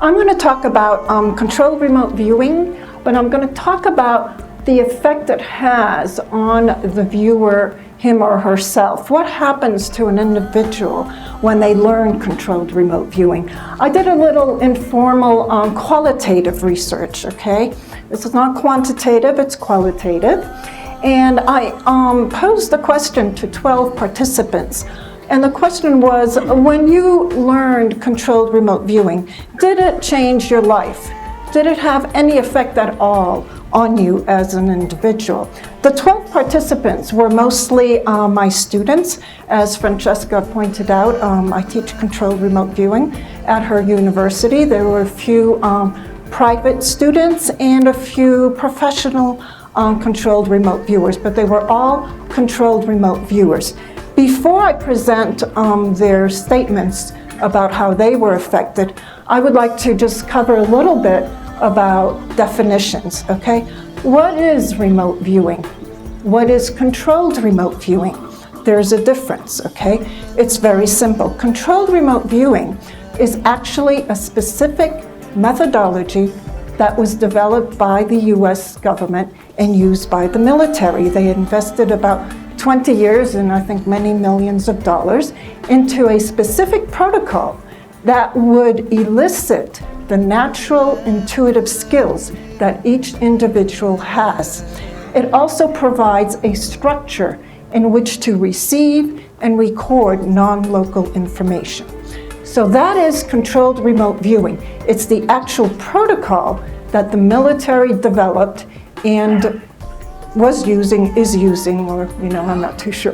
I'm going to talk about controlled remote viewing, but I'm going to talk about the effect it has on the viewer, him or herself. What happens to an individual when they learn controlled remote viewing? I did a little informal qualitative research, okay? This is not quantitative, it's qualitative. And I posed the question to 12 participants. And the question was, when you learned controlled remote viewing, did it change your life? Did it have any effect at all on you as an individual? The 12 participants were mostly my students. As Francesca pointed out, I teach controlled remote viewing at her university. There were a few private students and a few professional controlled remote viewers, but they were all controlled remote viewers. Before I present their statements about how they were affected, I would like to just cover a little bit about definitions, okay? What is remote viewing? What is controlled remote viewing? There's a difference, okay? It's very simple. Controlled remote viewing is actually a specific methodology that was developed by the US government and used by the military. They invested about 20 years and I think many millions of dollars into a specific protocol that would elicit the natural intuitive skills that each individual has. It also provides a structure in which to receive and record non-local information. So that is controlled remote viewing. It's the actual protocol that the military developed and is using, or I'm not too sure.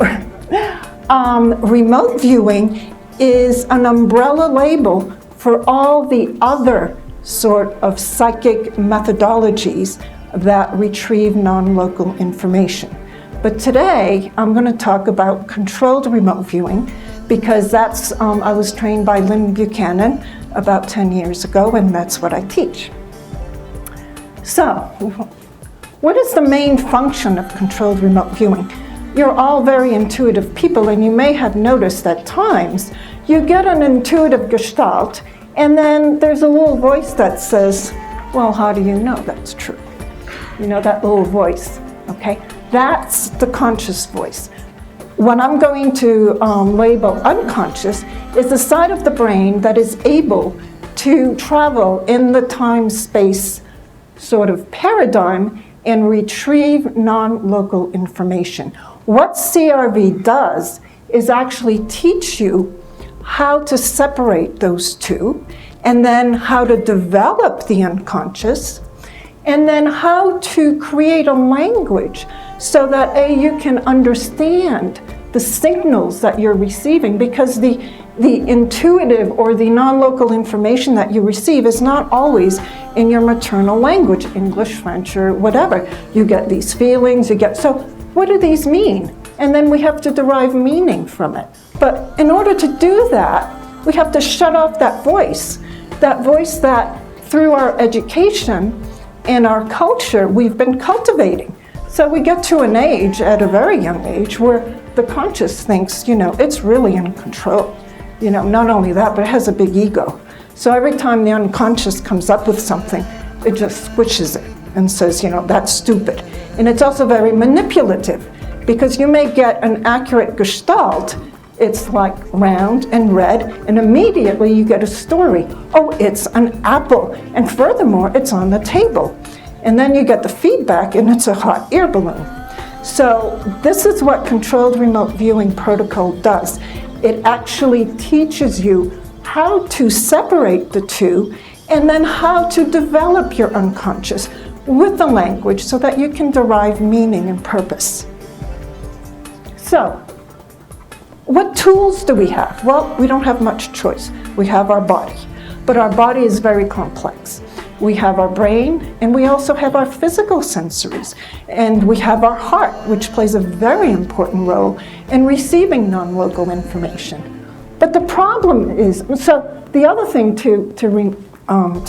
Remote viewing is an umbrella label for all the other sort of psychic methodologies that retrieve non-local information. But today, I'm going to talk about controlled remote viewing because that's, I was trained by Lynn Buchanan about 10 years ago, and that's what I teach. So, what is the main function of controlled remote viewing? You're all very intuitive people, and you may have noticed at times you get an intuitive gestalt, and then there's a little voice that says, well, how do you know that's true? You know, that little voice, okay? That's the conscious voice. What I'm going to label unconscious is the side of the brain that is able to travel in the time-space sort of paradigm and retrieve non-local information. What CRV does is actually teach you how to separate those two, and then how to develop the unconscious, and then how to create a language so that you can understand the signals that you're receiving, because the intuitive or the non-local information that you receive is not always in your maternal language, English, French, or whatever. You get these feelings, so what do these mean? And then we have to derive meaning from it. But in order to do that, we have to shut off that voice that through our education and our culture we've been cultivating. So we get to an age, at a very young age, where the conscious thinks, it's really in control. Not only that, but it has a big ego. So every time the unconscious comes up with something, it just squishes it and says, that's stupid. And it's also very manipulative, because you may get an accurate gestalt. It's like round and red, and immediately you get a story. Oh, it's an apple, and furthermore, it's on the table. And then you get the feedback, and it's a hot air balloon. So this is what controlled remote viewing protocol does. It actually teaches you how to separate the two, and then how to develop your unconscious with the language so that you can derive meaning and purpose. So, what tools do we have? Well, we don't have much choice. We have our body, but our body is very complex. We have our brain, and we also have our physical sensories, and we have our heart, which plays a very important role in receiving non-local information. But the problem is, so the other thing to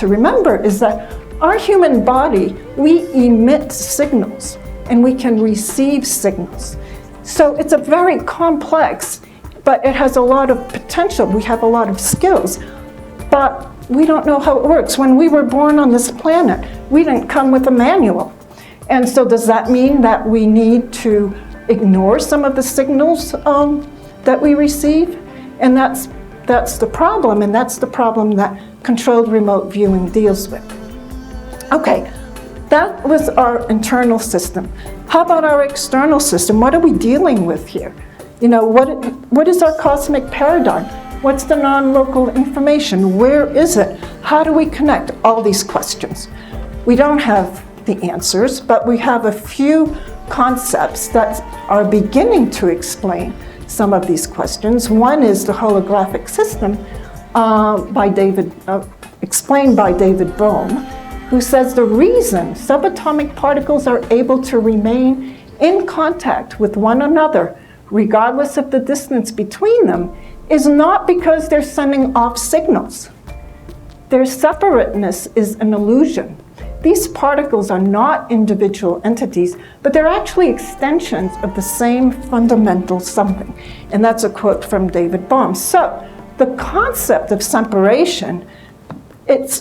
remember is that our human body, we emit signals, and we can receive signals. So it's a very complex, but it has a lot of potential. We have a lot of skills. But we don't know how it works. When we were born on this planet, we didn't come with a manual. And so does that mean that we need to ignore some of the signals that we receive? And that's the problem, and that's the problem that controlled remote viewing deals with. Okay, that was our internal system. How about our external system? What are we dealing with here? You know, what is our cosmic paradigm? What's the non-local information? Where is it? How do we connect? All these questions. We don't have the answers, but we have a few concepts that are beginning to explain some of these questions. One is the holographic system explained by David Bohm, who says the reason subatomic particles are able to remain in contact with one another, regardless of the distance between them, is not because they're sending off signals. Their separateness is an illusion. These particles are not individual entities, but they're actually extensions of the same fundamental something. And that's a quote from David Bohm. So the concept of separation,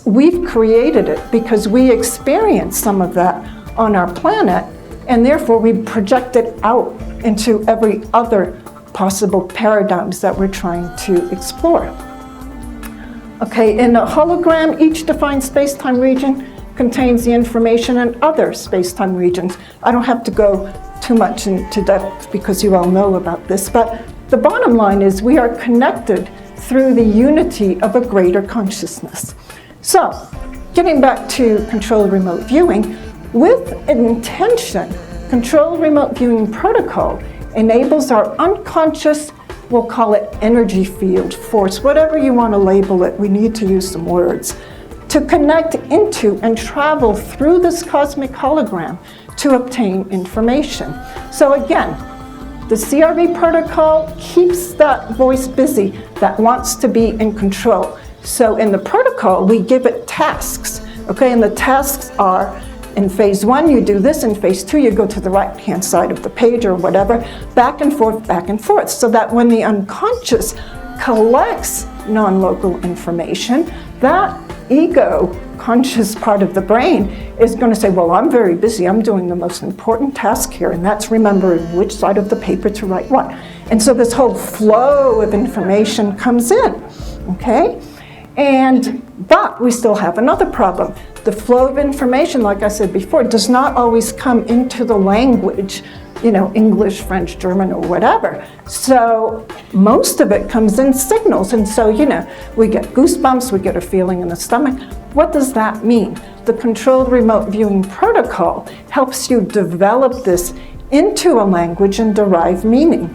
we've created it because we experience some of that on our planet, and therefore we project it out into every other possible paradigms that we're trying to explore. Okay, in a hologram, each defined space-time region contains the information in other space-time regions. I don't have to go too much into depth because you all know about this, but the bottom line is we are connected through the unity of a greater consciousness. So, getting back to controlled remote viewing, with an intention, controlled remote viewing protocol enables our unconscious, we'll call it energy field, force, whatever you want to label it, we need to use some words, to connect into and travel through this cosmic hologram to obtain information. So again, the CRV protocol keeps that voice busy that wants to be in control. So in the protocol, we give it tasks, okay? And the tasks are, in phase 1, you do this. In phase 2, you go to the right-hand side of the page or whatever, back and forth, so that when the unconscious collects non-local information, that ego conscious part of the brain is going to say, well, I'm very busy. I'm doing the most important task here, and that's remembering which side of the paper to write what. And so this whole flow of information comes in, okay? But we still have another problem. The flow of information, like I said before, does not always come into the language, you know, English, French, German, or whatever. So most of it comes in signals. And so, you know, we get goosebumps, we get a feeling in the stomach. What does that mean? The controlled remote viewing protocol helps you develop this into a language and derive meaning.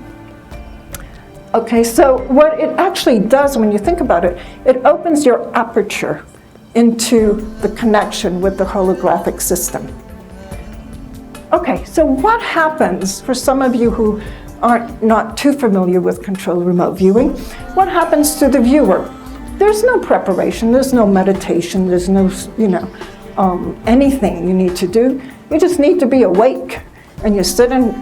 Okay, so what it actually does when you think about it, it opens your aperture into the connection with the holographic system. Okay, so what happens for some of you who aren't not too familiar with controlled remote viewing? What happens to the viewer? There's no preparation, there's no meditation, there's no, you know, anything you need to do. You just need to be awake, and you sit in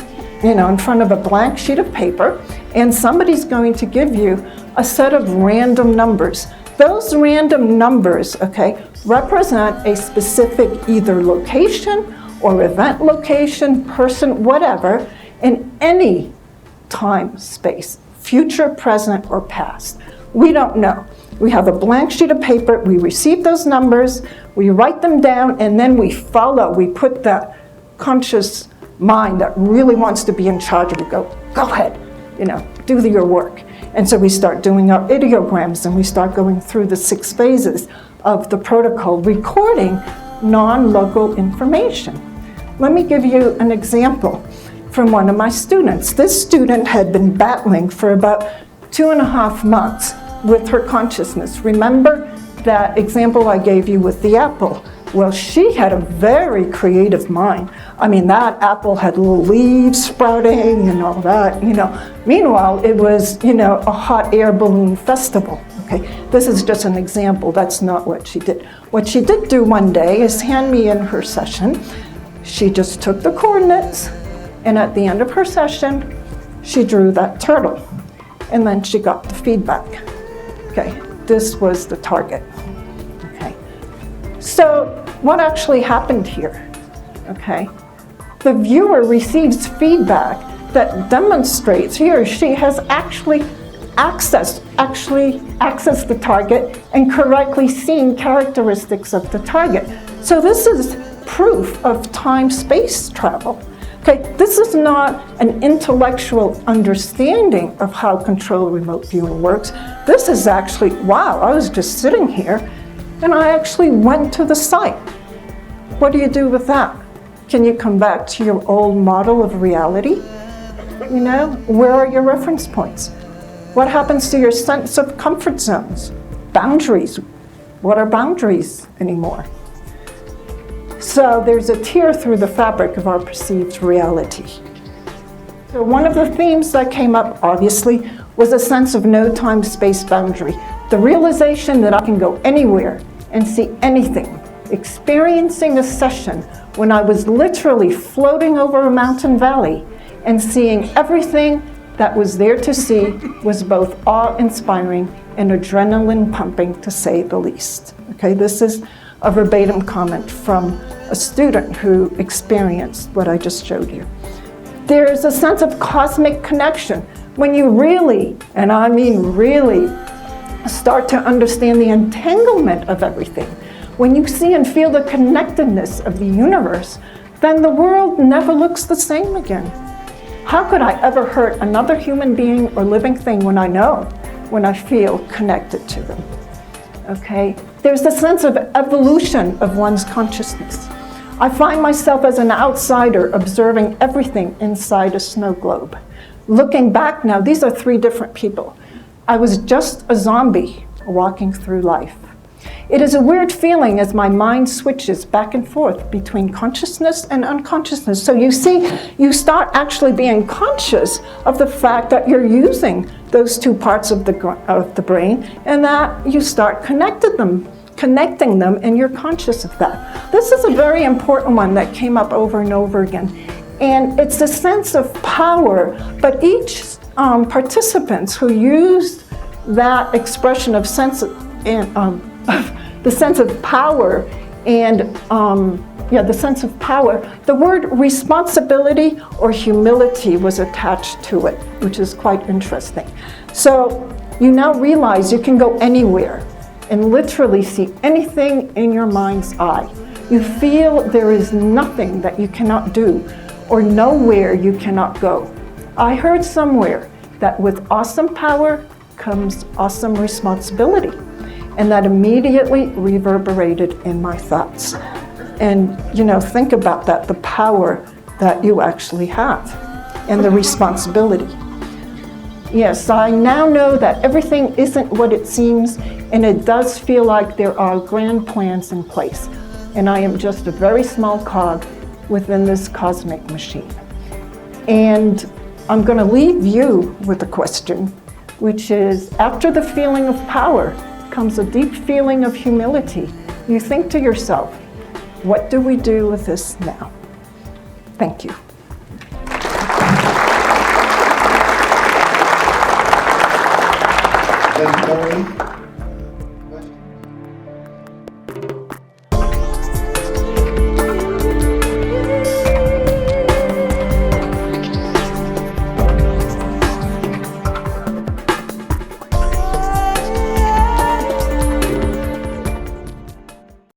front of a blank sheet of paper, and somebody's going to give you a set of random numbers. Those random numbers, okay, represent a specific either location or event location, person, whatever, in any time, space, future, present, or past. We don't know. We have a blank sheet of paper, we receive those numbers, we write them down, and then we follow. We put that conscious mind that really wants to be in charge of it, go ahead, you know, do your work. And so we start doing our ideograms, and we start going through the 6 phases of the protocol, recording non-local information. Let me give you an example from one of my students. This student had been battling for about 2.5 months with her consciousness. Remember that example I gave you with the apple? Well, she had a very creative mind. I mean, that apple had little leaves sprouting and all that, you know. Meanwhile, it was, you know, a hot air balloon festival, okay? This is just an example. That's not what she did. What she did do one day is hand me in her session. She just took the coordinates, and at the end of her session, she drew that turtle. And then she got the feedback. Okay, this was the target. So what actually happened here? Okay. The viewer receives feedback that demonstrates he or she has actually accessed the target and correctly seen characteristics of the target. So this is proof of time-space travel. Okay, this is not an intellectual understanding of how controlled remote viewing works. This is actually, wow, I was just sitting here and I actually went to the site. What do you do with that? Can you come back to your old model of reality? You know, where are your reference points? What happens to your sense of comfort zones? Boundaries. What are boundaries anymore? So there's a tear through the fabric of our perceived reality. So one of the themes that came up, obviously, was a sense of no time-space boundary. The realization that I can go anywhere and see anything. Experiencing a session when I was literally floating over a mountain valley and seeing everything that was there to see was both awe-inspiring and adrenaline-pumping, to say the least. Okay, this is a verbatim comment from a student who experienced what I just showed you. There's a sense of cosmic connection when you really, and I mean really, start to understand the entanglement of everything. When you see and feel the connectedness of the universe, then the world never looks the same again. How could I ever hurt another human being or living thing when I feel connected to them? Okay? There's a sense of evolution of one's consciousness. I find myself as an outsider observing everything inside a snow globe. Looking back now, these are three different people. I was just a zombie walking through life. It is a weird feeling as my mind switches back and forth between consciousness and unconsciousness. So you see, you start actually being conscious of the fact that you're using those two parts of the brain, and that you start connecting them, and you're conscious of that. This is a very important one that came up over and over again. And it's a sense of power, but each participants who used that expression of the sense of power and the sense of power, the word responsibility or humility was attached to it, which is quite interesting. So you now realize you can go anywhere and literally see anything in your mind's eye. You feel there is nothing that you cannot do or nowhere you cannot go. I heard somewhere that with awesome power comes awesome responsibility. And that immediately reverberated in my thoughts. And, you know, think about that, the power that you actually have and the responsibility. Yes, I now know that everything isn't what it seems, and it does feel like there are grand plans in place. And I am just a very small cog within this cosmic machine. And I'm going to leave you with a question, which is, after the feeling of power comes a deep feeling of humility. You think to yourself, what do we do with this now? Thank you. Thank you, Dominique.